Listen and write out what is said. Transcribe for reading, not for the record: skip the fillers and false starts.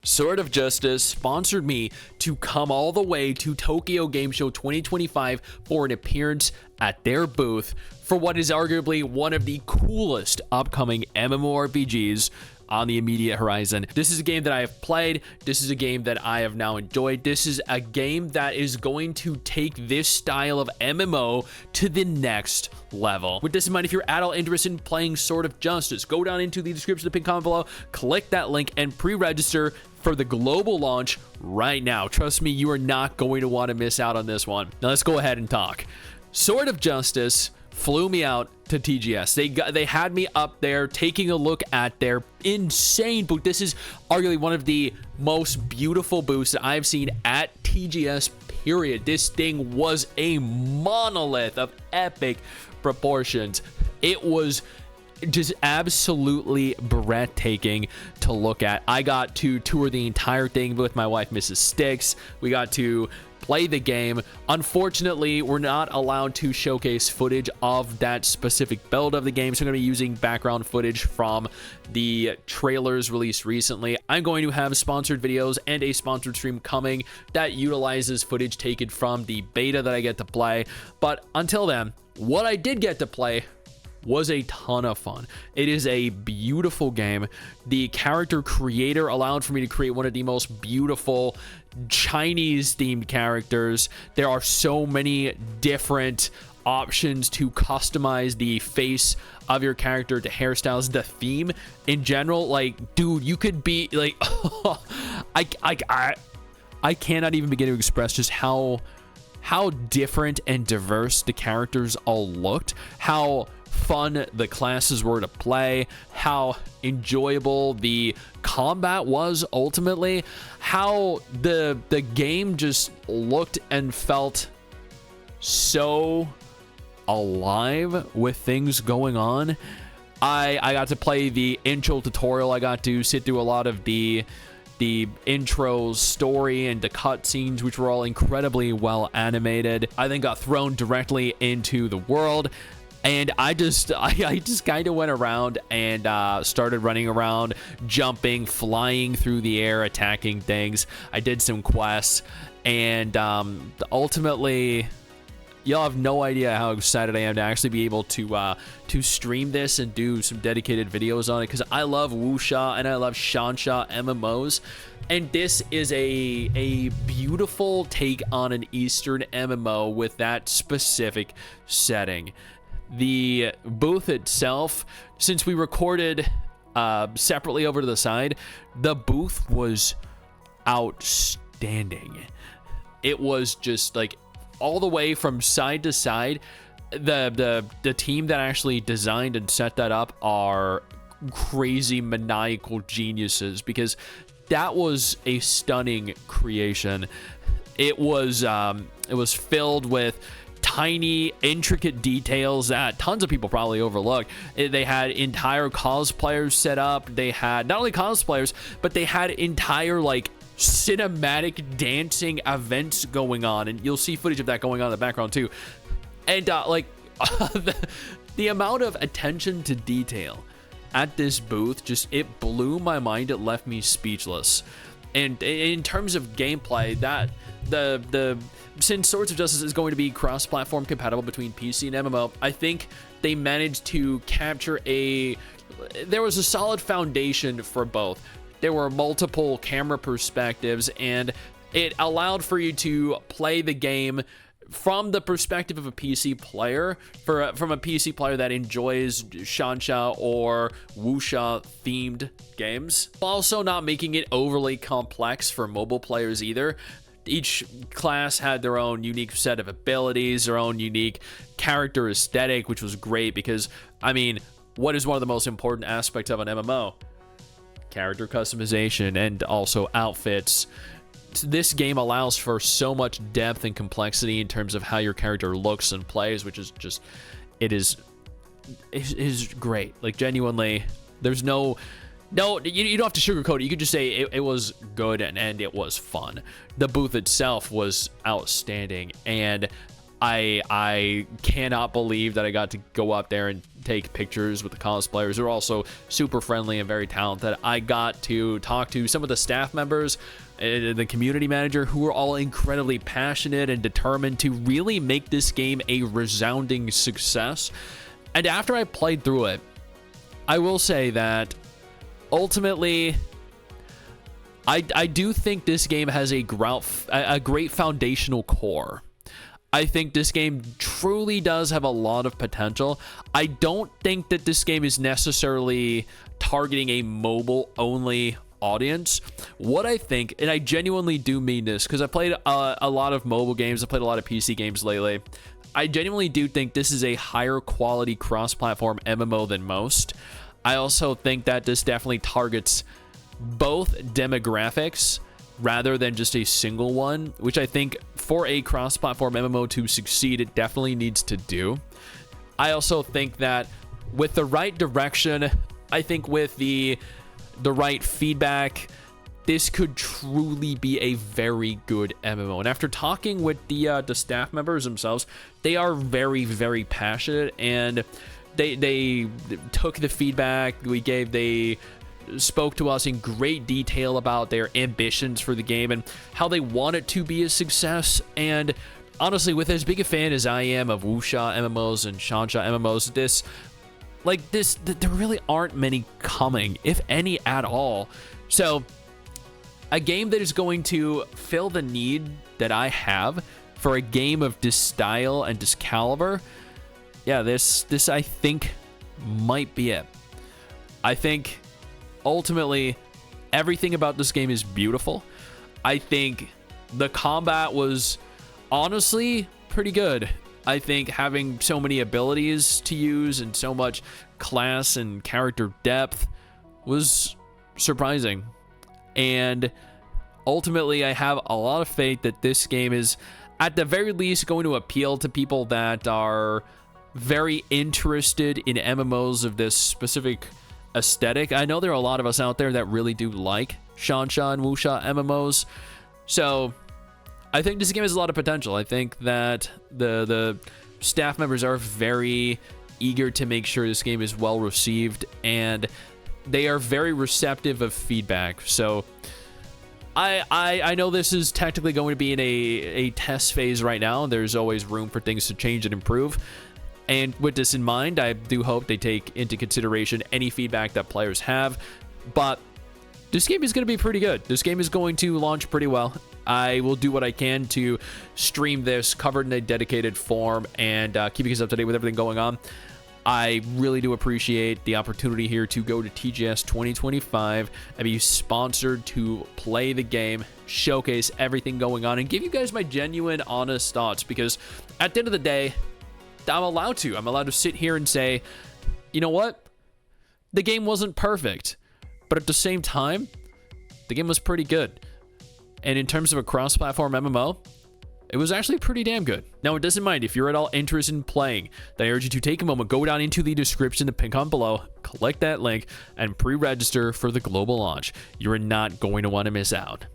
Sword of Justice sponsored me to come all the way to Tokyo Game Show 2025 for an appearance at their booth for what is arguably one of the coolest upcoming MMORPGs on the immediate horizon. This is a game that I have played. This is a game that I have now enjoyed. This is a game that is going to take this style of MMO to the next level. With this in mind, if you're at all interested in playing Sword of Justice, go down into the description of the pinned comment below, click that link, and pre-register for the global launch right now. Trust me, you are not going to want to miss out on this one. Now let's go ahead and talk. Sword of Justice flew me out to TGS. They had me up there taking a look at their insane booth. This is arguably one of the most beautiful booths that I've seen at TGS, period. This thing was a monolith of epic proportions. It was just absolutely breathtaking to look at. I got to tour the entire thing with my wife, Mrs. Stix. We got to play the game. Unfortunately, we're not allowed to showcase footage of that specific build of the game, so I'm going to be using background footage from the trailers released recently. I'm going to have sponsored videos and a sponsored stream coming that utilizes footage taken from the beta that I get to play. But until then, what I did get to play was a ton of fun. It is a beautiful game. The character creator allowed for me to create one of the most beautiful Chinese themed characters. There are so many different options to customize the face of your character, to hairstyles, the theme in general. Like, dude, you could be like I cannot even begin to express just how different and diverse the characters all looked, how fun the classes were to play, how enjoyable the combat was ultimately, how the game just looked and felt so alive with things going on. I got to play the intro tutorial. I got to sit through a lot of the intro's story and the cutscenes, which were all incredibly well animated. I then got thrown directly into the world, and I just kind of went around and started running around, jumping, flying through the air, attacking things. I did some quests, and ultimately, y'all have no idea how excited I am to actually be able to stream this and do some dedicated videos on it, because I love wuxia and I love shansha MMOs, and this is a beautiful take on an Eastern MMO with that specific setting. The booth itself, since we recorded separately over to the side, the booth was outstanding. It was just like all the way from side to side. The team that actually designed and set that up are crazy maniacal geniuses, because that was a stunning creation. It was filled with tiny, intricate details that tons of people probably overlook. They had entire cosplayers set up. They had not only cosplayers, but they had entire like cinematic dancing events going on, and you'll see footage of that going on in the background too. And the amount of attention to detail at this booth, just, it blew my mind. It left me speechless. And in terms of gameplay, that since Swords of Justice is going to be cross-platform compatible between PC and MMO, I think they managed to capture there was a solid foundation for both. There were multiple camera perspectives, and it allowed for you to play the game from the perspective of a PC player, from a PC player that enjoys shansha or wuxia themed games, while also not making it overly complex for mobile players either. Each class had their own unique set of abilities, their own unique character aesthetic, which was great because, I mean, what is one of the most important aspects of an MMO? Character customization and also outfits. This game allows for so much depth and complexity in terms of how your character looks and plays, which is just, it is great. Like, genuinely, there's no, you don't have to sugarcoat it. You could just say it was good and it was fun. The booth itself was outstanding, and I cannot believe that I got to go up there and take pictures with the cosplayers, who are also super friendly and very talented. I got to talk to some of the staff members, the community manager, who are all incredibly passionate and determined to really make this game a resounding success. And after I played through it, I will say that ultimately, I do think this game has a great foundational core. I think this game truly does have a lot of potential. I don't think that this game is necessarily targeting a mobile-only audience. What I think, and I genuinely do mean this, because I played a lot of mobile games, I played a lot of PC games lately. I genuinely do think this is a higher quality cross-platform MMO than most. I also think that this definitely targets both demographics rather than just a single one, which I think for a cross-platform MMO to succeed, it definitely needs to do. I also think that with the right direction, I think with the right feedback, this could truly be a very good MMO. And after talking with the staff members themselves, they are very, very passionate, and they took the feedback we gave. They spoke to us in great detail about their ambitions for the game and how they want it to be a success. And honestly, with as big a fan as I am of wuxia MMOs and xianxia MMOs, there really aren't many coming, if any at all. So a game that is going to fill the need that I have for a game of this style and this caliber, yeah, this I think might be it. I think ultimately everything about this game is beautiful. I think the combat was honestly pretty good. I think having so many abilities to use and so much class and character depth was surprising. And ultimately, I have a lot of faith that this game is, at the very least, going to appeal to people that are very interested in MMOs of this specific aesthetic. I know there are a lot of us out there that really do like xianxia and wuxia MMOs. So I think this game has a lot of potential. I think that the staff members are very eager to make sure this game is well received, and they are very receptive of feedback. So I know this is technically going to be in a test phase right now. There's always room for things to change and improve. And with this in mind, I do hope they take into consideration any feedback that players have. But this game is going to be pretty good. This game is going to launch pretty well. I will do what I can to stream this covered in a dedicated form and keep you guys up to date with everything going on. I really do appreciate the opportunity here to go to TGS 2025 and be sponsored to play the game, showcase everything going on, and give you guys my genuine, honest thoughts. Because at the end of the day, I'm allowed to sit here and say, you know what? The game wasn't perfect, but at the same time, the game was pretty good. And in terms of a cross-platform MMO, it was actually pretty damn good. Now, with this in mind, if you're at all interested in playing, then I urge you to take a moment, go down into the description, the pin comment below, click that link, and pre-register for the global launch. You're not going to want to miss out.